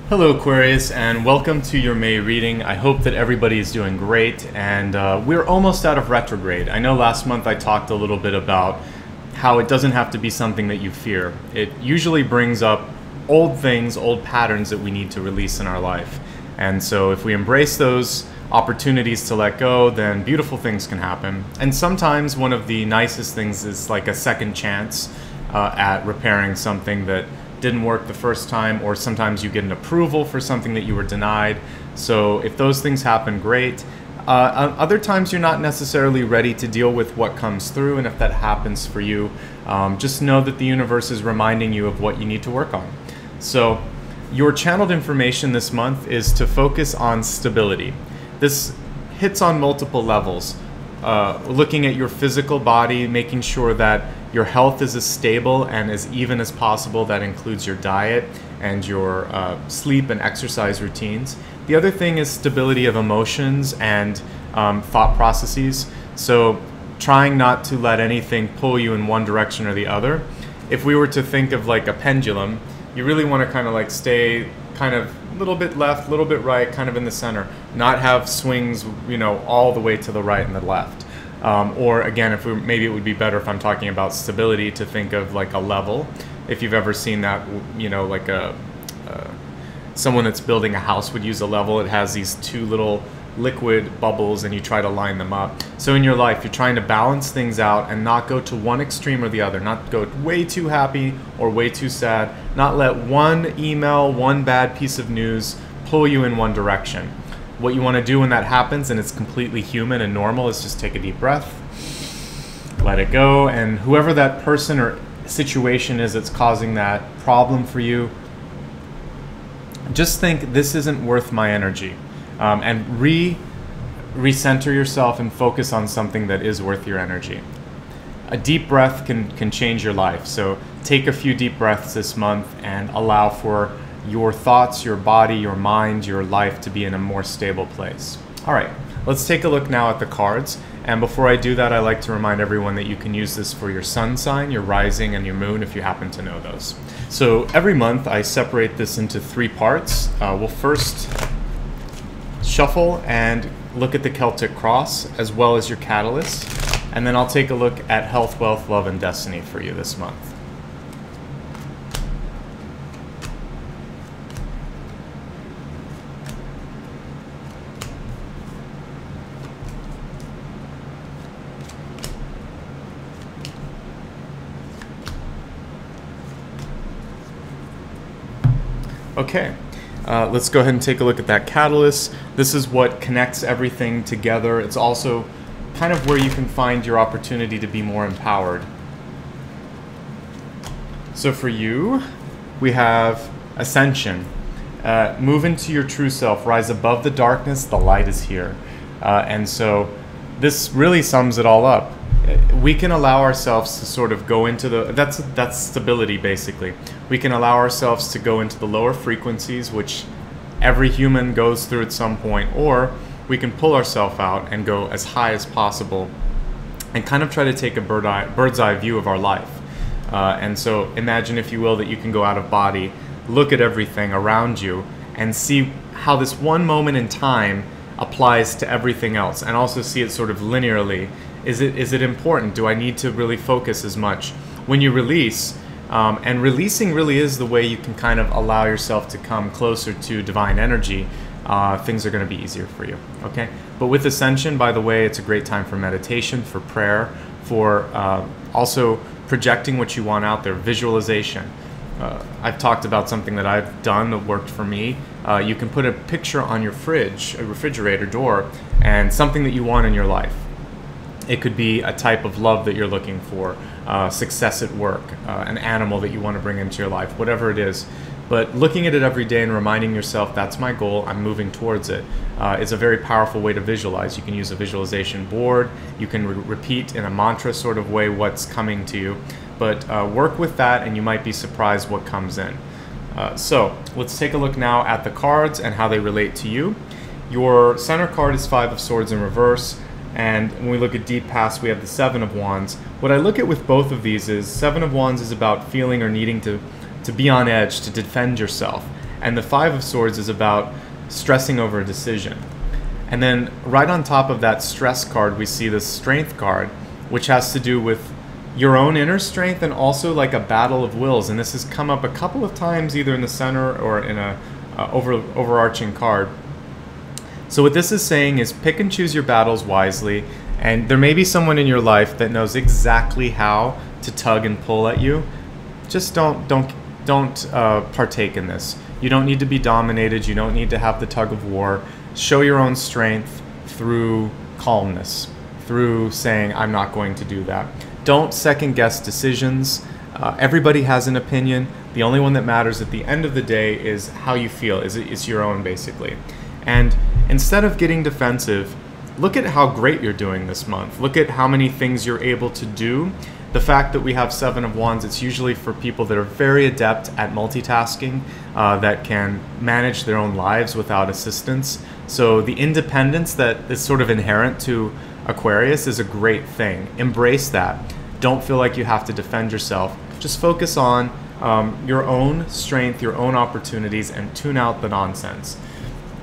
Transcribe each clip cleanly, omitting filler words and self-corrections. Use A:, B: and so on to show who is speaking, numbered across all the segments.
A: Hello Aquarius, and welcome to your May reading. I hope that everybody is doing great, and we're almost out of retrograde. I know last month I talked a little bit about how it doesn't have to be something that you fear. It usually brings up old things, old patterns that we need to release in our life. And so if we embrace those opportunities to let go, then beautiful things can happen. And sometimes one of the nicest things is like a second chance at repairing something that didn't work the first time, or sometimes you get an approval for something that you were denied. So if those things happen, great. Other times you're not necessarily ready to deal with what comes through, and if that happens for you, just know that the universe is reminding you of what you need to work on. So your channeled information this month is to focus on stability. This hits on multiple levels. Looking at your physical body, making sure that your health is as stable and as even as possible. That includes your diet and your sleep and exercise routines. The other thing is stability of emotions and thought processes. So trying not to let anything pull you in one direction or the other. If we were to think of like a pendulum, you really want to kind of like stay kind of a little bit left, a little bit right, kind of in the center. Not have swings, all the way to the right and the left. Or again, maybe it would be better if I'm talking about stability to think of like a level. If you've ever seen that, like someone that's building a house would use a level. It has these two little liquid bubbles and you try to line them up. So in your life, you're trying to balance things out and not go to one extreme or the other. Not go way too happy or way too sad. Not let one email, one bad piece of news pull you in one direction. What you want to do when that happens, and it's completely human and normal, is just take a deep breath, let it go, and whoever that person or situation is that's causing that problem for you, just think, this isn't worth my energy, and recenter yourself and focus on something that is worth your energy. A deep breath can change your life, so take a few deep breaths this month and allow for your thoughts, your body, your mind, your life to be in a more stable place. All right, let's take a look now at the cards. And before I do that, I like to remind everyone that you can use this for your sun sign, your rising, and your moon if you happen to know those. So every month I separate this into three parts. We'll first shuffle and look at the Celtic Cross as well as your catalyst. And then I'll take a look at health, wealth, love, and destiny for you this month. Okay, let's go ahead and take a look at that catalyst. This is what connects everything together. It's also kind of where you can find your opportunity to be more empowered. So for you, we have ascension. Move into your true self, rise above the darkness, the light is here. And so this really sums it all up. We can allow ourselves to sort of go into that's stability basically. We can allow ourselves to go into the lower frequencies, which every human goes through at some point, or we can pull ourselves out and go as high as possible and kind of try to take a bird's eye view of our life. And so imagine, if you will, that you can go out of body, look at everything around you and see how this one moment in time applies to everything else, and also see it sort of linearly. Is it important? Do I need to really focus as much? When you release, and releasing really is the way you can kind of allow yourself to come closer to divine energy, things are going to be easier for you, okay? But with Ascension, by the way, it's a great time for meditation, for prayer, for also projecting what you want out there, visualization. I've talked about something that I've done that worked for me. You can put a picture on your fridge, a refrigerator door, and something that you want in your life. It could be a type of love that you're looking for, success at work, an animal that you want to bring into your life, whatever it is. But looking at it every day and reminding yourself, that's my goal, I'm moving towards it, is a very powerful way to visualize. You can use a visualization board, you can repeat in a mantra sort of way what's coming to you, but work with that and you might be surprised what comes in. So let's take a look now at the cards and how they relate to you. Your center card is Five of Swords in reverse. And when we look at Deep Past, we have the Seven of Wands. What I look at with both of these is Seven of Wands is about feeling or needing to be on edge, to defend yourself. And the Five of Swords is about stressing over a decision. And then right on top of that stress card, we see the Strength card, which has to do with your own inner strength and also like a battle of wills. And this has come up a couple of times either in the center or in a overarching card. So what this is saying is pick and choose your battles wisely, and there may be someone in your life that knows exactly how to tug and pull at you. Just don't partake in this. You don't need to be dominated. You don't need to have the tug of war. Show your own strength through calmness, through saying, I'm not going to do that. Don't second guess decisions. Everybody has an opinion. The only one that matters at the end of the day is how you feel. It's your own, basically. And instead of getting defensive, look at how great you're doing this month. Look at how many things you're able to do. The fact that we have Seven of Wands, it's usually for people that are very adept at multitasking, that can manage their own lives without assistance. So the independence that is sort of inherent to Aquarius is a great thing. Embrace that. Don't feel like you have to defend yourself. Just focus on your own strength, your own opportunities, and tune out the nonsense.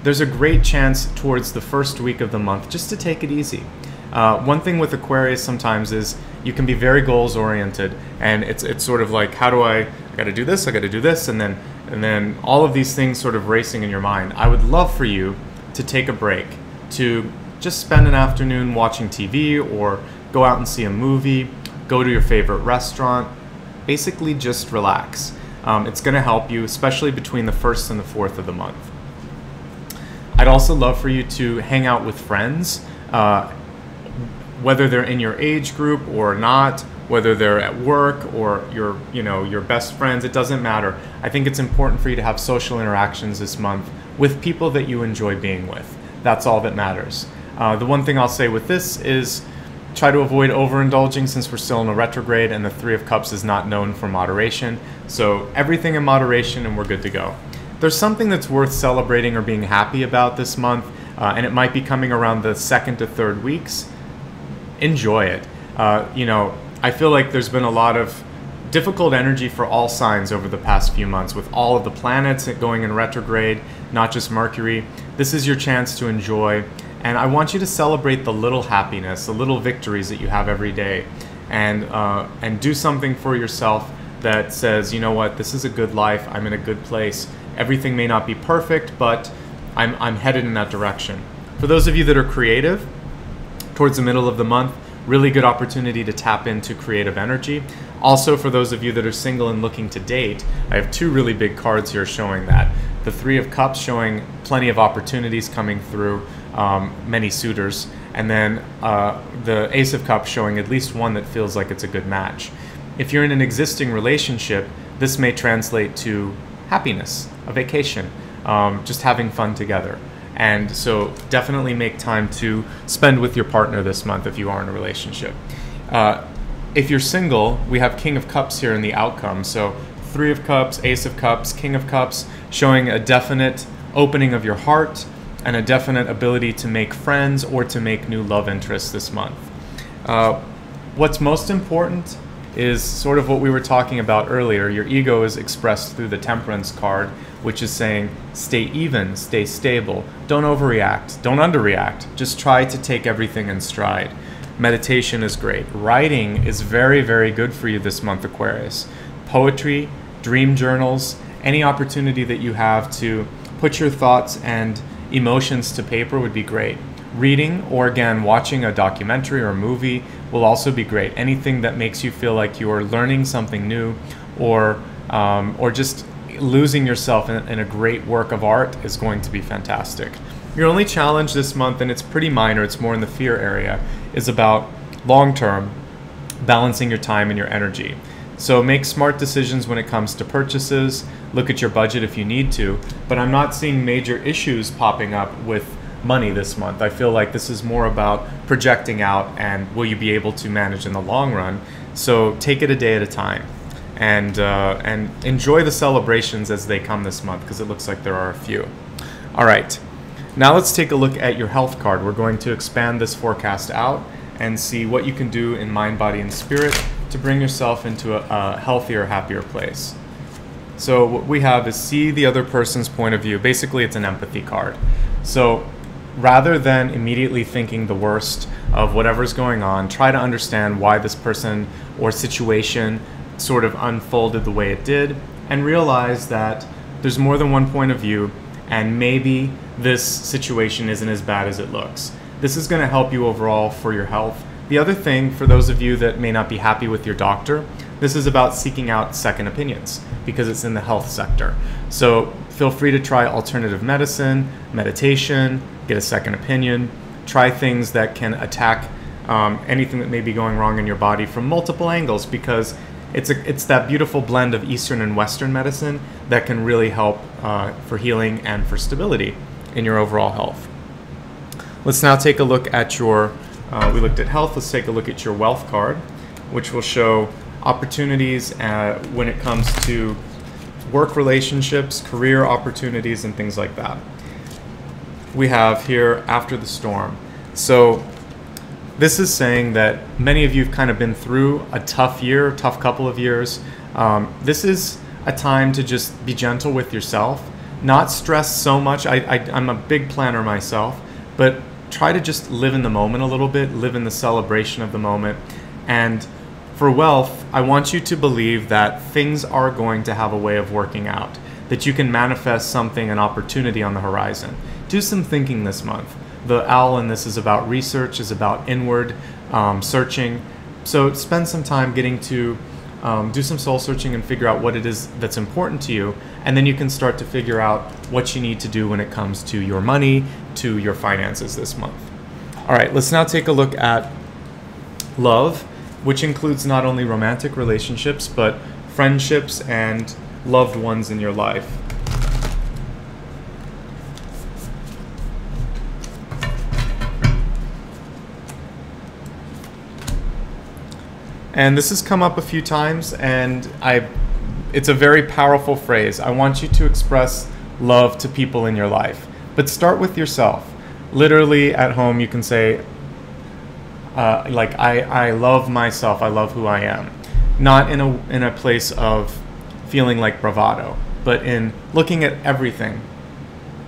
A: There's a great chance towards the first week of the month just to take it easy. One thing with Aquarius sometimes is you can be very goals oriented, and it's sort of like, how do I got to do this, I got to do this, and then all of these things sort of racing in your mind. I would love for you to take a break, to just spend an afternoon watching TV or go out and see a movie, go to your favorite restaurant, basically just relax. It's going to help you, especially between the 1st and the 4th of the month. I'd also love for you to hang out with friends, whether they're in your age group or not, whether they're at work or your best friends, it doesn't matter. I think it's important for you to have social interactions this month with people that you enjoy being with. That's all that matters. The one thing I'll say with this is try to avoid overindulging, since we're still in a retrograde and the Three of Cups is not known for moderation. So everything in moderation and we're good to go. There's something that's worth celebrating or being happy about this month, and it might be coming around the 2nd to 3rd weeks. Enjoy it. I feel like there's been a lot of difficult energy for all signs over the past few months with all of the planets going in retrograde, not just Mercury. This is your chance to enjoy. And I want you to celebrate the little happiness, the little victories that you have every day, and do something for yourself that says, you know what, this is a good life, I'm in a good place. Everything may not be perfect, but I'm headed in that direction. For those of you that are creative, towards the middle of the month, really good opportunity to tap into creative energy. Also, for those of you that are single and looking to date, I have two really big cards here showing that. The Three of Cups showing plenty of opportunities coming through, many suitors, and then the Ace of Cups showing at least one that feels like it's a good match. If you're in an existing relationship, this may translate to happiness, a vacation, just having fun together. And so definitely make time to spend with your partner this month if you are in a relationship. If you're single, we have King of Cups here in the outcome. So Three of Cups, Ace of Cups, King of Cups, showing a definite opening of your heart and a definite ability to make friends or to make new love interests this month. What's most important is sort of what we were talking about earlier. Your ego is expressed through the Temperance card, which is saying stay even, stay stable, don't overreact, don't underreact, just try to take everything in stride. Meditation is great. Writing is very, very good for you this month, Aquarius. Poetry, dream journals, any opportunity that you have to put your thoughts and emotions to paper would be great. Reading, or again, watching a documentary or a movie will also be great. Anything that makes you feel like you're learning something new, or just losing yourself in a great work of art is going to be fantastic. Your only challenge this month, and it's pretty minor, it's more in the fear area, is about long-term balancing your time and your energy. So make smart decisions when it comes to purchases, look at your budget if you need to, but I'm not seeing major issues popping up with money this month. I feel like this is more about projecting out and will you be able to manage in the long run. So take it a day at a time, and enjoy the celebrations as they come this month, because it looks like there are a few. All right, now let's take a look at your health card. We're going to expand this forecast out and see what you can do in mind, body, and spirit to bring yourself into a healthier, happier place. So what we have is see the other person's point of view. Basically, it's an empathy card. So rather than immediately thinking the worst of whatever's going on, try to understand why this person or situation sort of unfolded the way it did, and realize that there's more than one point of view, and maybe this situation isn't as bad as it looks. This is going to help you overall for your health. The other thing, for those of you that may not be happy with your doctor, this is about seeking out second opinions because it's in the health sector. So feel free to try alternative medicine, meditation, get a second opinion, try things that can attack anything that may be going wrong in your body from multiple angles, because it's that beautiful blend of Eastern and Western medicine that can really help for healing and for stability in your overall health. Let's now take a look at your, we looked at health, let's take a look at your wealth card, which will show opportunities when it comes to work relationships, career opportunities, and things like that. We have here after the storm. So this is saying that many of you have kind of been through a tough year, tough couple of years. This is a time to just be gentle with yourself, not stress so much. I'm a big planner myself, but try to just live in the moment a little bit, live in the celebration of the moment. And for wealth, I want you to believe that things are going to have a way of working out, that you can manifest something, an opportunity on the horizon. Do some thinking this month. The owl in this is about research, is about inward searching. So spend some time getting to do some soul searching and figure out what it is that's important to you. And then you can start to figure out what you need to do when it comes to your money, to your finances this month. All right, let's now take a look at love, which includes not only romantic relationships, but friendships and loved ones in your life. And this has come up a few times, and it's a very powerful phrase. I want you to express love to people in your life, but start with yourself. Literally at home, you can say, I love myself, I love who I am. Not in a place of feeling like bravado, but in looking at everything,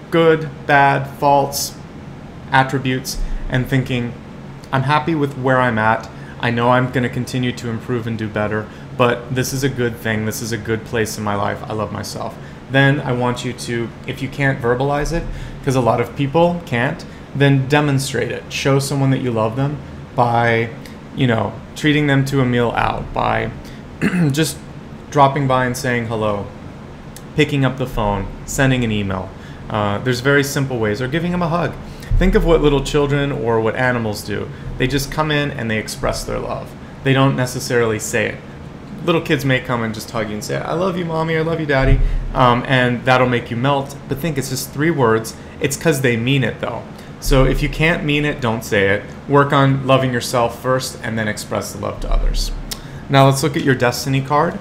A: good, bad, faults, attributes, and thinking, I'm happy with where I'm at. I know I'm going to continue to improve and do better, but this is a good thing. This is a good place in my life. I love myself. Then I want you to, if you can't verbalize it, because a lot of people can't, then demonstrate it. Show someone that you love them by, treating them to a meal out, by just dropping by and saying hello, picking up the phone, sending an email. There's very simple ways, or giving them a hug. Think of what little children or what animals do. They just come in and they express their love. They don't necessarily say it. Little kids may come and just hug you and say, I love you, mommy, I love you, daddy, and that'll make you melt. But think it's just 3 words. It's because they mean it, though. So if you can't mean it, don't say it. Work on loving yourself first and then express the love to others. Now let's look at your destiny card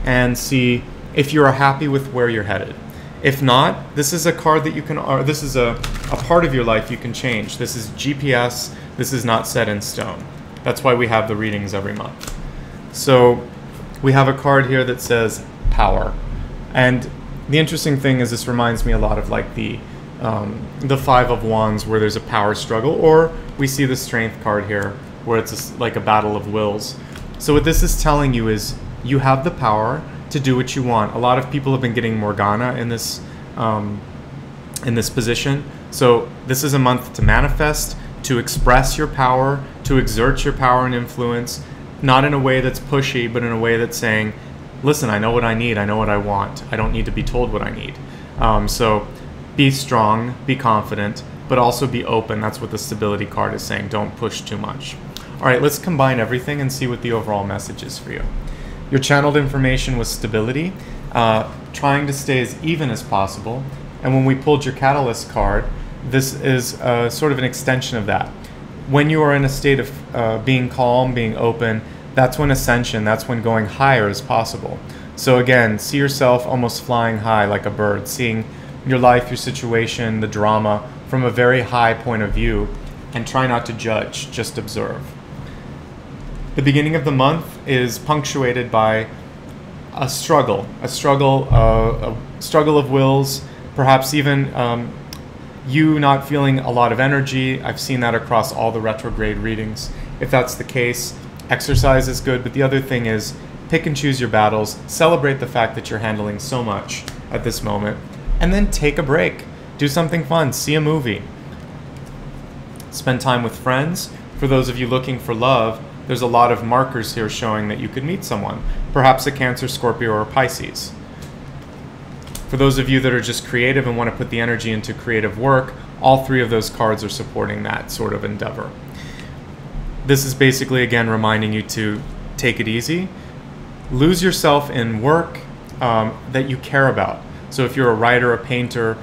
A: and see if you are happy with where you're headed. If not, this is a card that you can, or this is a part of your life you can change. This is GPS. This is not set in stone. That's why we have the readings every month. So we have a card here that says power. And the interesting thing is this reminds me a lot of like the 5 of Wands, where there's a power struggle, or we see the strength card here where it's like a battle of wills. So what this is telling you is you have the power to do what you want. A lot of people have been getting Morgana in this position. So this is a month to manifest, to express your power, to exert your power and influence, not in a way that's pushy, but in a way that's saying, listen, I know what I need, I know what I want. I don't need to be told what I need. So be strong, be confident, but also be open. That's what the stability card is saying. Don't push too much. All right, let's combine everything and see what the overall message is for you. Your channeled information was stability, trying to stay as even as possible. And when we pulled your catalyst card, this is sort of an extension of that. When you are in a state of being calm, being open, that's when ascension, that's when going higher is possible. So again, see yourself almost flying high like a bird, seeing your life, your situation, the drama from a very high point of view, and try not to judge, just observe. The beginning of the month is punctuated by a struggle of wills, perhaps even you not feeling a lot of energy. I've seen that across all the retrograde readings. If that's the case, exercise is good, but the other thing is pick and choose your battles, celebrate the fact that you're handling so much at this moment, and then take a break. Do something fun, see a movie. Spend time with friends. For those of you looking for love, there's a lot of markers here showing that you could meet someone, perhaps a Cancer, Scorpio, or Pisces. For those of you that are just creative and want to put the energy into creative work, all three of those cards are supporting that sort of endeavor. This is basically, again, reminding you to take it easy. Lose yourself in work that you care about. So if you're a writer, a painter,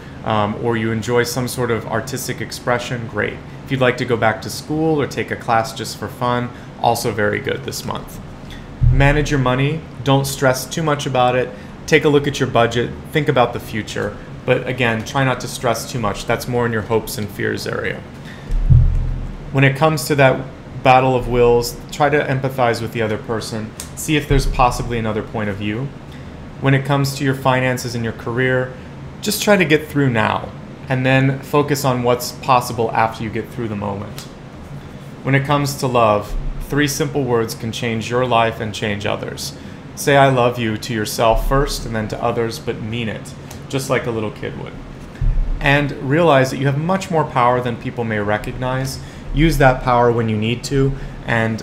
A: or you enjoy some sort of artistic expression, great. If you'd like to go back to school or take a class just for fun, also very good this month. Manage your money. Don't stress too much about it. Take a look at your budget. Think about the future. But again, try not to stress too much. That's more in your hopes and fears area. When it comes to that battle of wills, try to empathize with the other person. See if there's possibly another point of view. When it comes to your finances and your career, just try to get through now and then focus on what's possible after you get through the moment. When it comes to love, 3 simple words can change your life and change others. Say I love you to yourself first and then to others, but mean it, just like a little kid would. And realize that you have much more power than people may recognize. Use that power when you need to, and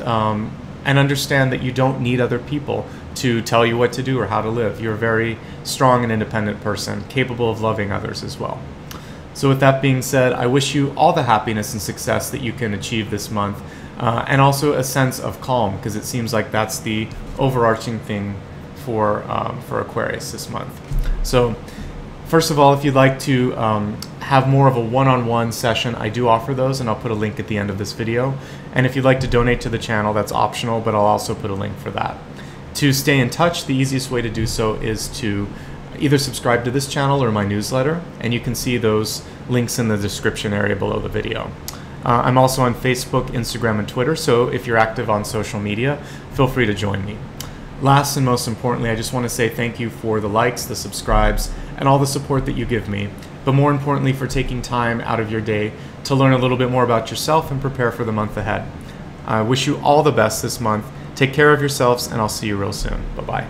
A: understand that you don't need other people to tell you what to do or how to live. You're a very strong and independent person, capable of loving others as well. So with that being said, I wish you all the happiness and success that you can achieve this month, and also a sense of calm, because it seems like that's the overarching thing for Aquarius this month. So first of all, if you'd like to have more of a one-on-one session, I do offer those, and I'll put a link at the end of this video. And if you'd like to donate to the channel, that's optional, but I'll also put a link for that. To stay in touch, the easiest way to do so is to either subscribe to this channel or my newsletter, and you can see those links in the description area below the video. I'm also on Facebook, Instagram, and Twitter, so if you're active on social media, feel free to join me. Last and most importantly, I just want to say thank you for the likes, the subscribes, and all the support that you give me, but more importantly for taking time out of your day to learn a little bit more about yourself and prepare for the month ahead. I wish you all the best this month. Take care of yourselves, and I'll see you real soon. Bye-bye.